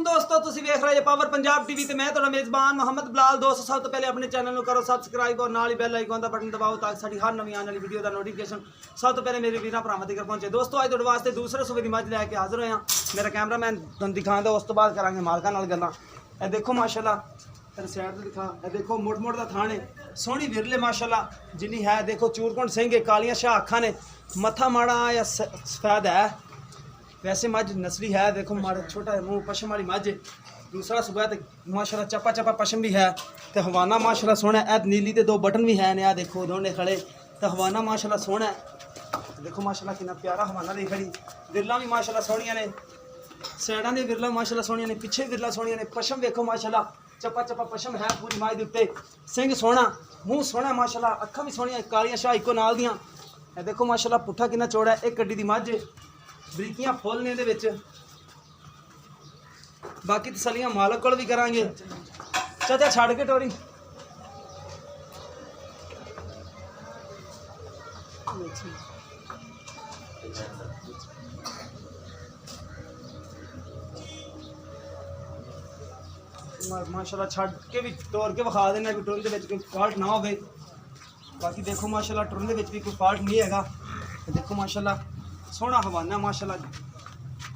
वालेकुम दोस्तों, तुसीं वेख रहे हो पावर पंजाब टीवी ते मैं तुहाडा मेज़बान मोहम्मद बिलाल। दोस्तों सब तो पहले अपने चैनल को करो सब्सक्राइब और नाल ही बेल आइकन का बटन दबाओ ताकि साडी हर नवी आने वाली वीडियो का नोटिफिकेशन सब तो पहले मेरे वीर भरावां तक पहुंचे। दोस्तों अज तुहाडे वास्ते दूसरे सूबे दी मੱਝ लैके हाजिर होए हां। मेरा कैमरामैन तुहानूं दिखांदा, उस तो बाद करांगे मालकां नाल गल्लां। ए देखो माशाल्लाह, तेरे साइड ते दिखा, ए देखो मुड़ मुड़ दा थाने सोहनी विरले माशाल्लाह जिन्नी है। देखो चूरकुंड सिंह कालियां शाह अखां ने, मत्था माड़ा या सफेद है, वैसे मੱਝ नस्ली है। देखो माड़ा छोटा मुँह पशम वाली मੱਝ। दूसरा सुबह तो माशाल्लाह चपा चपा पशम भी है। तो हवाना माशाल्लाह सोहना है। नीली के दो बटन भी हैं, आ देखो दोनों खड़े। तो हवाना माशाल्लाह सोहना है। देखो माशाल्लाह कितना प्यारा हवाना दी खड़ी। विरला भी माशाल्लाह सोहनियां ने, साइडां दे विरला माशाल्लाह सोहनियां ने, पिछे विरला सोहनियां ने। पशम देखो माशाल्लाह चपा चपा पशम है पूरी मੱਝ दे उत्ते। सिंह सोहना, मुँह सोहना माशाल्लाह, अखां भी सोहनियां कालियां शाह इको नाल दियां। ए देखो माशाल्लाह पुट्ठा कितना चौड़ा है। एक कड्डी दी मੱਝ, बरीकियां फुल ने दे विच। बाकी तसलियां मालक कोल भी करांगे। चाचा छड़ के टोरी माशाल्लाह छड़ के भी तोड़ के विखा देना भी टुरन दे विच कोई फॉल्ट ना होवे। बाकी देखो माशाल्लाह टुरन दे विच भी कोई फॉल्ट नहीं हैगा। देखो माशाल्लाह सोहना हवाना माशाल्लाह,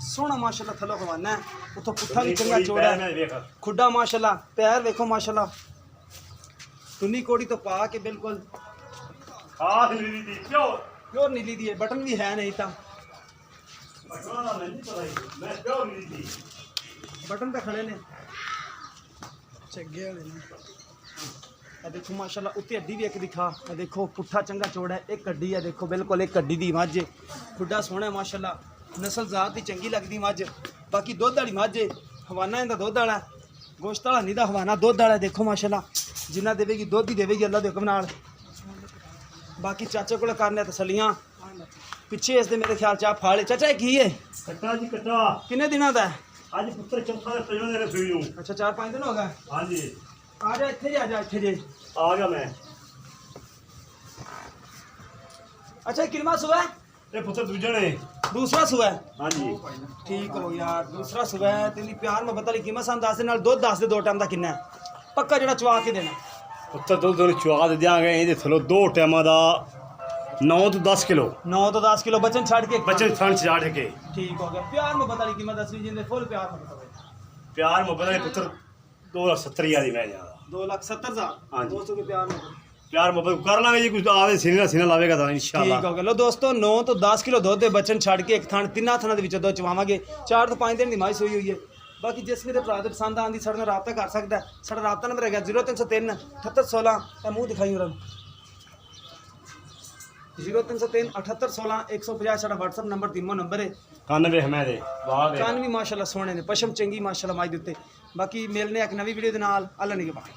सोहना माशाल्लाह थलो हवाना है। उतो पुट्ठा भी चंगा चौड़ा है, खुड्डा माशाल्लाह। पैर देखो माशाल्लाह टुन्नी कोड़ी तो पा के बिल्कुल प्योर नीली दी है। बटन भी है नहीं था, बटन तो खड़े ने चगे वाले ने। देखो माशाल्लाह उत्ते हड्डी भी एक दिखा। देखो पुट्ठा चंगा चौड़ा है। एक कड्डी है देखो बिल्कुल, एक कड्डी दी मੱਝ। खुड्डा सोहना माशाल्लाह, नस्ल जात की चंगी लगती मੱਝ। बाकी दुध वाली मੱਝ है। हवाना इनका दुध वाला, गोश्त वाला नहीं दा हवाना दुध वाला। देखो माशाल्लाह जिन्ना देवेगी दुध ही देवेगी अल्लाह दे हुक्म नाल। बाकी चाचे को करने तसलियां पिछे इसके मेरे ख्याल चा फाले। चाचा की है कट्टा जी कट्टा किन्ने दिनों का है? आज पुत्र चौथा दिन मेरे सुई नूं। अच्छा 4-5 दिन हो गए। हां जी आ जा इत्थे जा, जा इत्थे जे आ गया मैं। अच्छा किरमा सुबह ये पुत्र दूजा ने दूसरा सुबह। हां जी ठीक हो यार, दूसरा सुबह है। तेरी प्यार मोहब्बत वाली कीमत सन दस दे नाल दुध दस दे दो टाइम का किन्ना है पक्का जेड़ा चवा के देना। पुत्र दुध दोनों चुआ दे देंगे। ये थलो दो टाइमां दा 9 तो 10 किलो। 9 तो 10 किलो बचन छड़ के बच्चे फन छाड़ के। ठीक हो गया। प्यार मोहब्बत वाली कीमत असली जिंदे फुल प्यार मोहब्बत। प्यार मोहब्बत वाले पुत्र 270 दी मैं जा 2,70,000। हाँ जी। दोस्तों के प्यार मोहब्बत प्यार मोहब्बत कर लांगे जी। कुछ आवे सीना सीना लावेगा तो इंशाल्लाह। ठीक हो गया। लो दोस्तों 9 तो 10 किलो दुध दे बचन छड़ के एक थान तिन्ना थाना दे विच दुध चवावांगे। 4 तो 5 दिन दी माई सोई हुई है। बाकी जिस मेरे भरा दे पसंद आंदी साडे नाल राबता कर सकदा है। साडा राबता नंबर है 0303 7816। मुंह दिखाई उरन 0303 7816 150। साडा WhatsApp नंबर तीमो नंबर है। कान वे हमें दे वाह दे कान भी माशाल्लाह सोहने ने, पशम चंगी माशाल्लाह माई दे उत्ते। बाकी मिलने एक नवी वीडियो दे नाल। अल्लाह निगहबान।